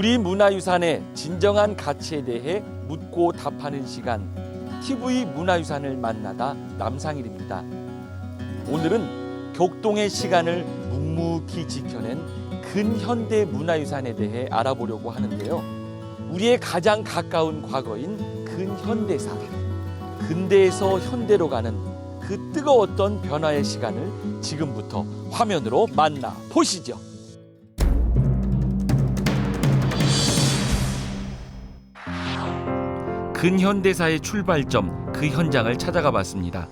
우리 문화유산의 진정한 가치에 대해 묻고 답하는 시간, TV 문화유산을 만나다 남상일입니다. 오늘은 격동의 시간을 묵묵히 지켜낸 근현대 문화유산에 대해 알아보려고 하는데요. 우리의 가장 가까운 과거인 근현대사, 근대에서 현대로 가는 그 뜨거웠던 변화의 시간을 지금부터 화면으로 만나보시죠. 근현대사의 출발점, 그 현장을 찾아가 봤습니다.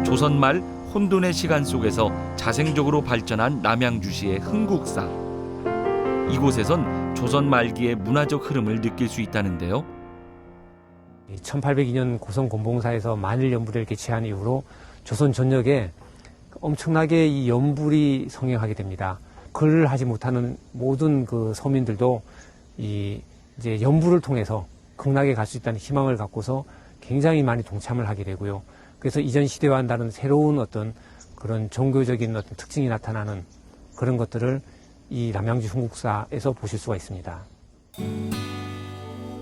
조선말 혼돈의 시간 속에서 자생적으로 발전한 남양주시의 흥국사. 이곳에선 조선 말기의 문화적 흐름을 느낄 수 있다는데요. 1802년 고성 곤봉사에서 만일 연불을 개최한 이후로 조선 전역에 엄청나게 이 연불이 성행하게 됩니다. 글을 하지 못하는 모든 그 서민들도 이제 연불을 통해서 극락에 갈 수 있다는 희망을 갖고서 굉장히 많이 동참을 하게 되고요. 그래서 이전 시대와는 다른 새로운 어떤 그런 종교적인 어떤 특징이 나타나는 그런 것들을 이 남양주 흥국사에서 보실 수가 있습니다.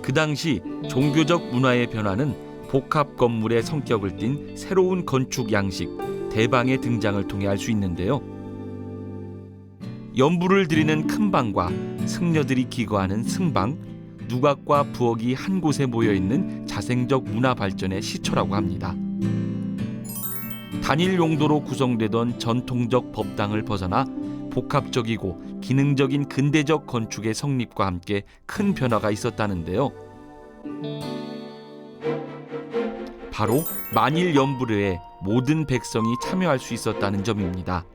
그 당시 종교적 문화의 변화는 복합 건물의 성격을 띤 새로운 건축 양식, 대방의 등장을 통해 알 수 있는데요. 연불을 드리는 큰 방과 승려들이 기거하는 승방, 누각과 부엌이 한 곳에 모여있는 자생적 문화 발전의 시초라고 합니다. 단일 용도로 구성되던 전통적 법당을 벗어나 복합적이고 기능적인 근대적 건축의 성립과 함께 큰 변화가 있었다는데요. 바로 만일 연불회에 모든 백성이 참여할 수 있었다는 점입니다.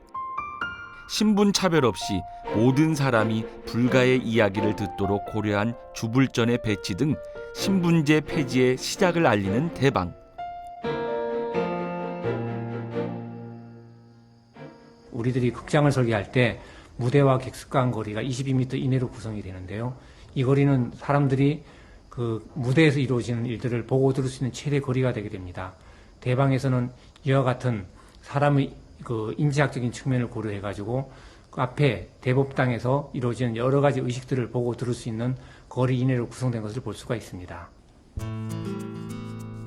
신분 차별 없이 모든 사람이 불가의 이야기를 듣도록 고려한 주불전의 배치 등 신분제 폐지의 시작을 알리는 대방. 우리들이 극장을 설계할 때 무대와 객석 거리가 22m 이내로 구성이 되는데요. 이 거리는 사람들이 그 무대에서 이루어지는 일들을 보고 들을 수 있는 최대 거리가 되게 됩니다. 대방에서는 이와 같은 사람의 그 인지학적인 측면을 고려해가지고 그 앞에 대법당에서 이루어지는 여러 가지 의식들을 보고 들을 수 있는 거리 이내로 구성된 것을 볼 수가 있습니다.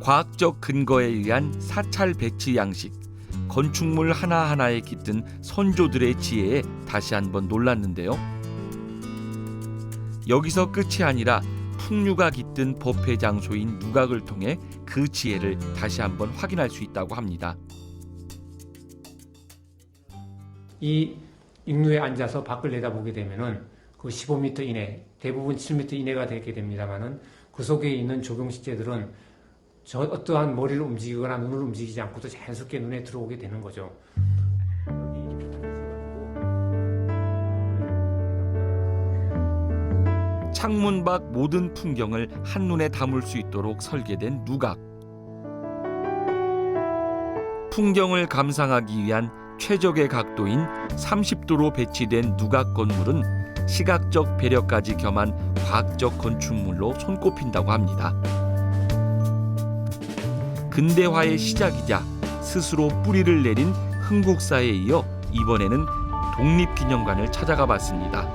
과학적 근거에 의한 사찰 배치 양식, 건축물 하나하나에 깃든 선조들의 지혜에 다시 한번 놀랐는데요. 여기서 끝이 아니라 풍류가 깃든 법회 장소인 누각을 통해 그 지혜를 다시 한번 확인할 수 있다고 합니다. 이 육루에 앉아서 밖을 내다보게 되면은 그 15m 이내, 대부분 7m 이내가 되게 됩니다만은 그 속에 있는 조경식재들은 저 어떠한 머리를 움직이거나 눈을 움직이지 않고도 자연스럽게 눈에 들어오게 되는 거죠. 창문 밖 모든 풍경을 한눈에 담을 수 있도록 설계된 누각. 풍경을 감상하기 위한 최적의 각도인 30도로 배치된 누각 건물은 시각적 배려까지 겸한 과학적 건축물로 손꼽힌다고 합니다. 근대화의 시작이자 스스로 뿌리를 내린 흥국사에 이어 이번에는 독립기념관을 찾아가 봤습니다.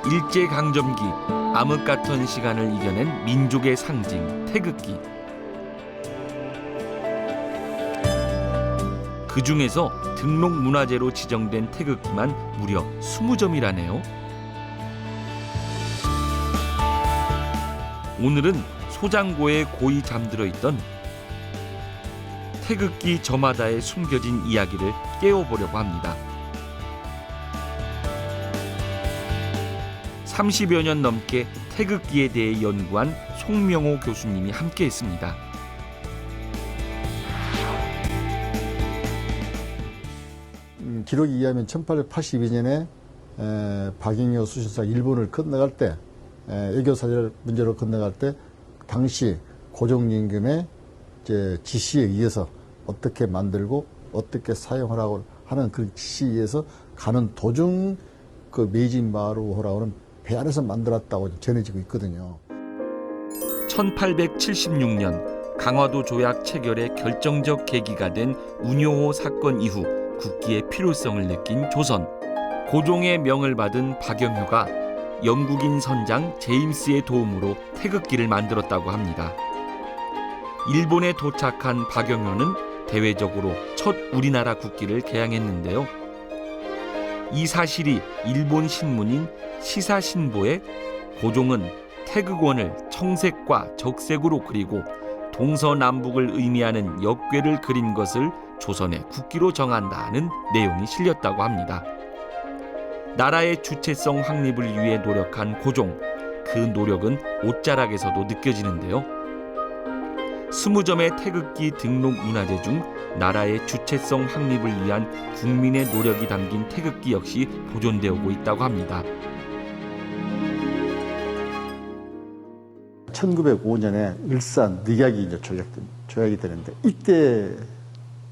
일제강점기 암흑 같은 시간을 이겨낸 민족의 상징 태극기. 그 중에서 등록문화재로 지정된 태극기만 무려 20점이라네요. 오늘은 소장고에 고이 잠들어 있던 태극기 저마다에 숨겨진 이야기를 깨워보려고 합니다. 30여 년 넘게 태극기에 대해 연구한 송명호 교수님이 함께했습니다. 기록에 의하면 1882년에 박잉여 수신사가 일본을 건너갈 때 애교사절 문제로 건너갈 때 당시 고종임금의 지시에 의해서 어떻게 만들고 어떻게 사용하라고 하는 그 지시에 의해서 가는 도중 그 메이진마루호라고 하는 배 안에서 만들었다고 전해지고 있거든요. 1876년 강화도 조약 체결의 결정적 계기가 된 운요호 사건 이후 국기의 필요성을 느낀 조선. 고종의 명을 받은 박영효가 영국인 선장 제임스의 도움으로 태극기를 만들었다고 합니다. 일본에 도착한 박영효는 대외적으로 첫 우리나라 국기를 개양했는데요. 이 사실이 일본 신문인 시사신보에 고종은 태극원을 청색과 적색으로 그리고 동서남북을 의미하는 역괴를 그린 것을 조선의 국기로 정한다는 내용이 실렸다고 합니다. 나라의 주체성 확립을 위해 노력한 고종, 그 노력은 옷자락에서도 느껴지는데요. 20점의 태극기 등록 문화재 중 나라의 주체성 확립을 위한 국민의 노력이 담긴 태극기 역시 보존되어 오고 있다고 합니다. 1905년에 을산 늑약이 이제 조약이 되는데 이때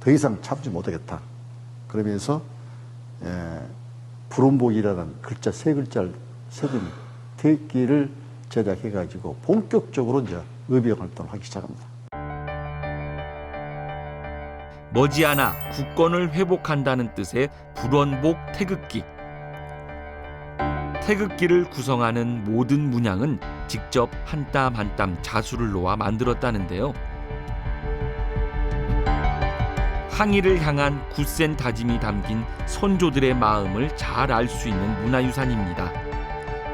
더 이상 참지 못하겠다. 그러면서 불온복이라는 글자 세 글자를 새긴 태극기를 제작해가지고 본격적으로 이제 의병 활동을 하기 시작합니다. 머지않아 국권을 회복한다는 뜻의 불원복 태극기. 태극기를 구성하는 모든 문양은 직접 한 땀 한 땀 자수를 놓아 만들었다는데요. 항일을 향한 굳센 다짐이 담긴 선조들의 마음을 잘 알 수 있는 문화유산입니다.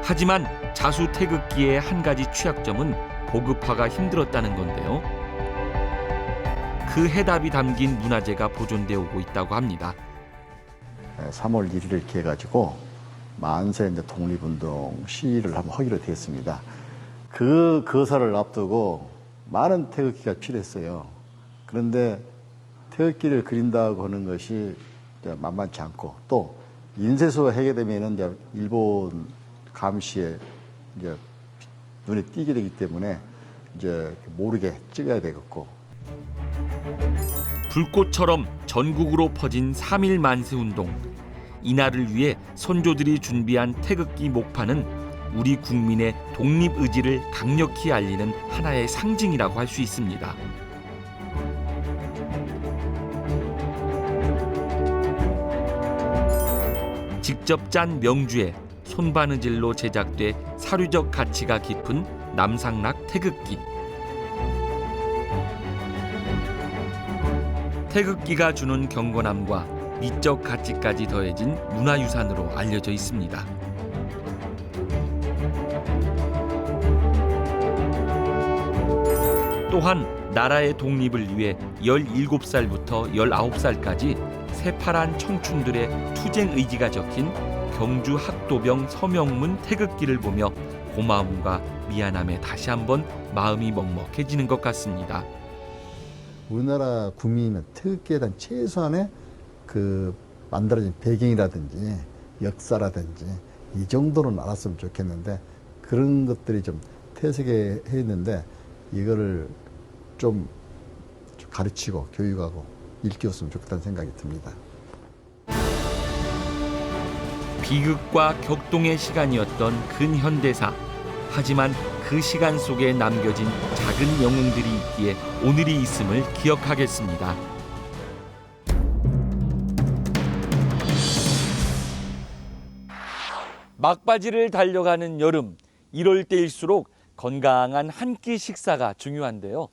하지만 자수 태극기의 한 가지 취약점은 보급화가 힘들었다는 건데요. 그 해답이 담긴 문화재가 보존되어 오고 있다고 합니다. 3월 1일을 이렇게 해가지고 만세 이제 독립운동 시위를 한번 하기로 되었습니다. 그 거사를 앞두고 많은 태극기가 필요했어요. 그런데 태극기를 그린다고 하는 것이 이제 만만치 않고 또 인쇄소가 하게 되면은 이제 일본 감시에 이제 눈에 띄게 되기 때문에 이제 모르게 찍어야 되겠고. 불꽃처럼 전국으로 퍼진 3.1 만세운동. 이날을 위해 선조들이 준비한 태극기 목판은 우리 국민의 독립의지를 강력히 알리는 하나의 상징이라고 할 수 있습니다. 직접 짠 명주에 손바느질로 제작돼 사료적 가치가 깊은 남상락 태극기. 태극기가 주는 경건함과 미적 가치까지 더해진 문화유산으로 알려져 있습니다. 또한 나라의 독립을 위해 17살부터 19살까지 새파란 청춘들의 투쟁 의지가 적힌 경주 학도병 서명문 태극기를 보며 고마움과 미안함에 다시 한번 마음이 먹먹해지는 것 같습니다. 우리나라 국민이면 태극기에 대한 최소한의 그 만들어진 배경이라든지 역사라든지 이 정도는 알았으면 좋겠는데 그런 것들이 좀 퇴색해 있는데 이거를 좀 가르치고 교육하고 일깨웠으면 좋겠다는 생각이 듭니다. 비극과 격동의 시간이었던 근현대사. 하지만 그 시간 속에 남겨진 작은 영웅들이 있기에 오늘이 있음을 기억하겠습니다. 막바지를 달려가는 여름, 이럴 때일수록 건강한 한 끼 식사가 중요한데요.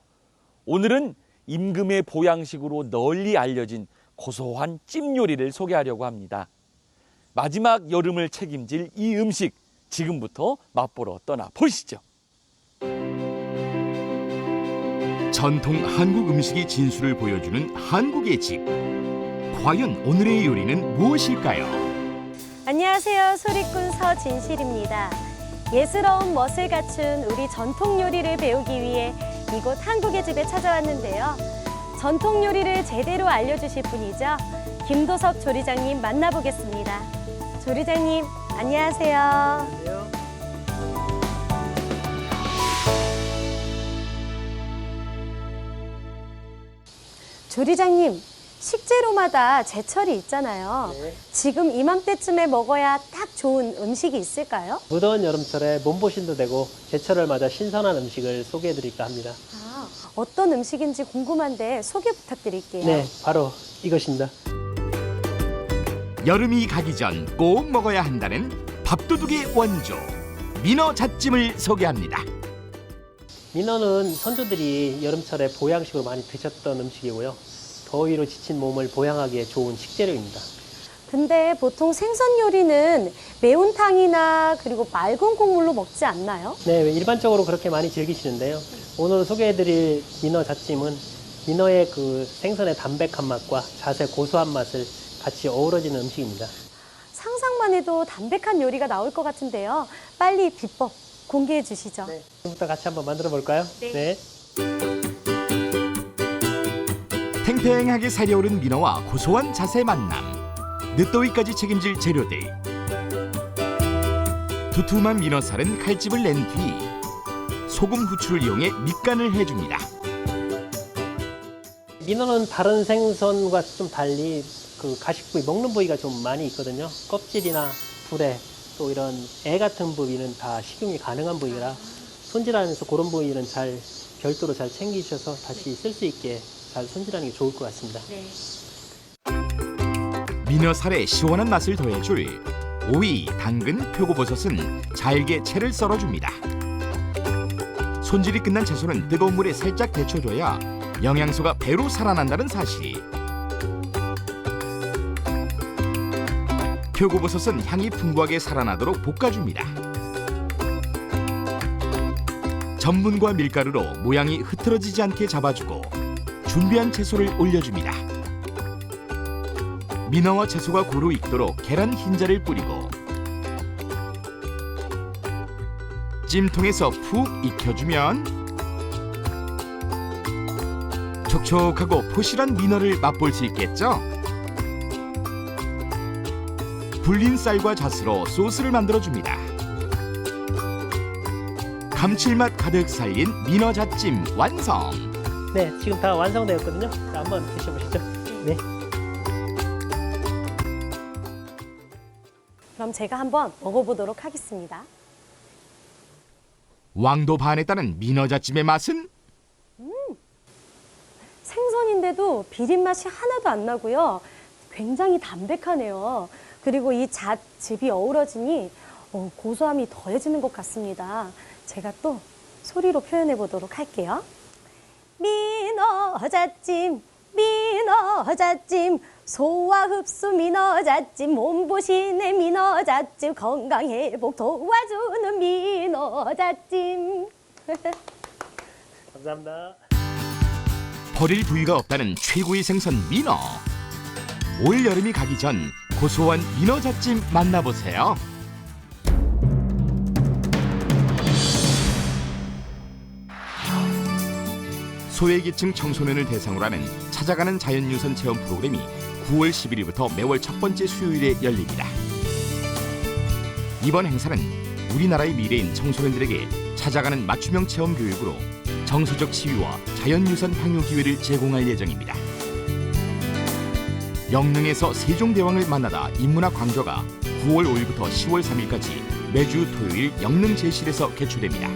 오늘은 임금의 보양식으로 널리 알려진 고소한 찜 요리를 소개하려고 합니다. 마지막 여름을 책임질 이 음식, 지금부터 맛보러 떠나 보시죠. 전통 한국 음식의 진수를 보여주는 한국의 집. 과연 오늘의 요리는 무엇일까요? 안녕하세요. 소리꾼 서진실입니다. 예스러운 멋을 갖춘 우리 전통 요리를 배우기 위해 이곳 한국의 집에 찾아왔는데요. 전통 요리를 제대로 알려주실 분이죠. 김도섭 조리장님 만나보겠습니다. 조리장님, 안녕하세요. 조리장님, 식재료마다 제철이 있잖아요. 네. 지금 이맘때쯤에 먹어야 딱 좋은 음식이 있을까요? 무더운 여름철에 몸보신도 되고 제철을 맞아 신선한 음식을 소개해드릴까 합니다. 아, 어떤 음식인지 궁금한데 소개 부탁드릴게요. 네, 바로 이것입니다. 여름이 가기 전 꼭 먹어야 한다는 밥도둑의 원조 민어잣찜을 소개합니다. 민어는 선조들이 여름철에 보양식으로 많이 드셨던 음식이고요. 더위로 지친 몸을 보양하기에 좋은 식재료입니다. 근데 보통 생선 요리는 매운탕이나 그리고 맑은 국물로 먹지 않나요? 네, 일반적으로 그렇게 많이 즐기시는데요. 오늘 소개해드릴 민어잣찜은 민어의 그 생선의 담백한 맛과 잣의 고소한 맛을 같이 어우러지는 음식입니다. 상상만 해도 담백한 요리가 나올 것 같은데요. 빨리 비법 공개해 주시죠. 네, 지금부터 같이 한번 만들어 볼까요? 네. 탱탱하게 살려오른 민어와 고소한 잣의 만남, 늦더위까지 책임질 재료들. 두툼한 민어살은 칼집을 낸 뒤 소금, 후추를 이용해 밑간을 해줍니다. 민어는 다른 생선과 좀 달리 그 가식 부위, 먹는 부위가 좀 많이 있거든요. 껍질이나 불에 또 이런 애 같은 부위는 다 식용이 가능한 부위라 손질하면서 그런 부위는 잘 별도로 잘 챙기셔서 다시 쓸 수 있게 잘 손질하는 게 좋을 것 같습니다. 네. 민어살에 시원한 맛을 더해줄 오이, 당근, 표고버섯은 잘게 채를 썰어줍니다. 손질이 끝난 채소는 뜨거운 물에 살짝 데쳐줘야 영양소가 배로 살아난다는 사실. 표고버섯은 향이 풍부하게 살아나도록 볶아줍니다. 전분과 밀가루로 모양이 흐트러지지 않게 잡아주고 준비한 채소를 올려줍니다. 민어와 채소가 고루 익도록 계란 흰자를 뿌리고 찜통에서 푹 익혀주면 촉촉하고 포실한 민어를 맛볼 수 있겠죠? 불린 쌀과 잣으로 소스를 만들어줍니다. 감칠맛 가득 살린 민어잣찜 완성! 네, 지금 다 완성되었거든요. 자, 한번 드셔보시죠. 네. 그럼 제가 한번 먹어보도록 하겠습니다. 왕도 반했다는 민어잣찜의 맛은? 생선인데도 비린 맛이 하나도 안 나고요. 굉장히 담백하네요. 그리고 이 잣즙이 어우러지니 고소함이 더해지는 것 같습니다. 제가 또 소리로 표현해 보도록 할게요. 민어잣찜, 민어잣찜, 소화 흡수 민어잣찜, 몸보신의 민어잣찜, 건강회복 도와주는 민어잣찜. 감사합니다. 버릴 부위가 없다는 최고의 생선 민어. 올 여름이 가기 전 고소한 민어잣찜 만나보세요. 소외계층 청소년을 대상으로 하는 찾아가는 자연유산 체험 프로그램이 9월 11일부터 매월 첫 번째 수요일에 열립니다. 이번 행사는 우리나라의 미래인 청소년들에게 찾아가는 맞춤형 체험 교육으로 정서적 치유와 자연유산 향유 기회를 제공할 예정입니다. 영릉에서 세종대왕을 만나다 인문학 강좌가 9월 5일부터 10월 3일까지 매주 토요일 영릉 제실에서 개최됩니다.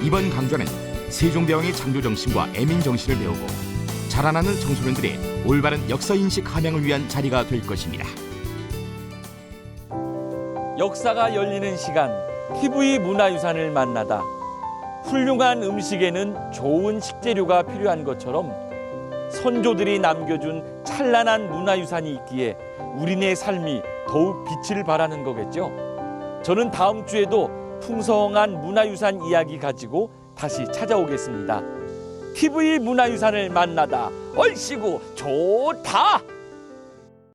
이번 강좌는 세종대왕의 창조정신과 애민정신을 배우고 자라나는 청소년들의 올바른 역사인식 함양을 위한 자리가 될 것입니다. 역사가 열리는 시간, TV 문화유산을 만나다. 훌륭한 음식에는 좋은 식재료가 필요한 것처럼 선조들이 남겨준 찬란한 문화유산이 있기에 우리네 삶이 더욱 빛을 발하는 거겠죠. 저는 다음 주에도 풍성한 문화유산 이야기 가지고 다시 찾아오겠습니다. TV 문화유산을 만나다 얼씨구 좋다.